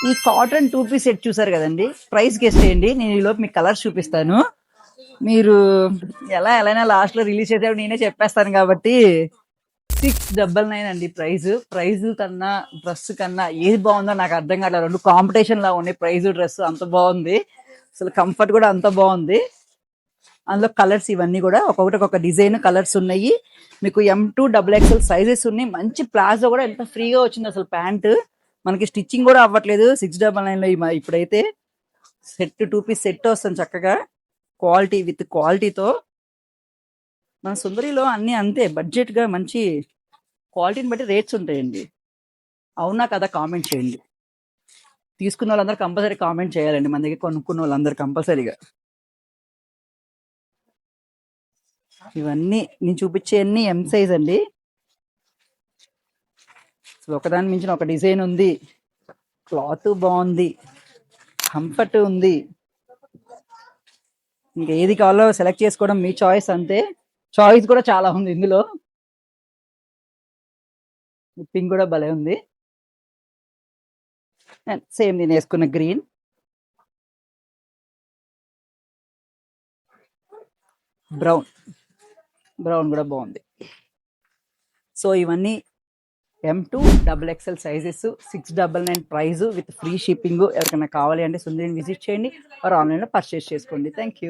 ఈ cotton 2 piece set చూసారు కదండి, ప్రైస్ గెస్ట్ చేయండి. నేను ఈలోపు మీకు కలర్స్ చూపిస్తాను. మీరు ఎలా లాస్ట్ లో రిలీజ్ చేసేప్పుడు నేనే చెప్పేస్తాను కాబట్టి 699 అండి ప్రైజ్ కన్నా డ్రెస్ కన్నా ఏది బాగుందో నాకు అర్థం కావట్లేదు. రెండు కాంపిటీషన్ లా ఉన్నాయి. ప్రైజ్ డ్రెస్ అంత బాగుంది, అసలు కంఫర్ట్ కూడా అంత బాగుంది. అందులో కలర్స్ ఇవన్నీ కూడా ఒక్కొక్కటి ఒక్కొక్క డిజైన్ కలర్స్ ఉన్నాయి. మీకు M2 XXL సైజెస్ ఉన్నాయి. మంచి ప్లాజో కూడా ఎంత ఫ్రీగా వచ్చింది అసలు. ప్యాంట్ మనకి స్టిచ్చింగ్ కూడా అవ్వట్లేదు 699 లో. ఇప్పుడైతే సెట్ 2 పీస్ సెట్ వస్తుంది చక్కగా, క్వాలిటీ విత్ క్వాలిటీతో. మన సుందరిలో అన్ని అంతే బడ్జెట్ గా మంచి క్వాలిటీని బట్టి రేట్స్ ఉంటాయండి. అవునా కదా కామెంట్ చేయండి. తీసుకున్న వాళ్ళందరూ కంపల్సరీ కామెంట్ చేయాలండి, మన దగ్గర కొనుక్కున్న వాళ్ళందరూ కంపల్సరీగా. ఇవన్నీ నేను చూపించే అన్ని M సైజ్ అండి. ఒకదాని మించిన ఒక డిజైన్ ఉంది, క్లాత్ బాగుంది, కంఫర్ట్ ఉంది. ఇంకా ఏది కావాలో సెలెక్ట్ చేసుకోవడం మీ చాయిస్ అంతే. చాయిస్ కూడా చాలా ఉంది ఇందులో. పింక్ కూడా భలే ఉంది. సేమ్ నేను వేసుకున్న గ్రీన్, బ్రౌన్ కూడా బాగుంది. సో ఇవన్నీ M2 XXL sizes, 699 price with free shipping. ఎవరికైనా కావాలి అంటే సుందరిని విజిట్ చేయండి, ఆర్ ఆన్లైన్లో పర్చేస్ చేసుకోండి. Thank you.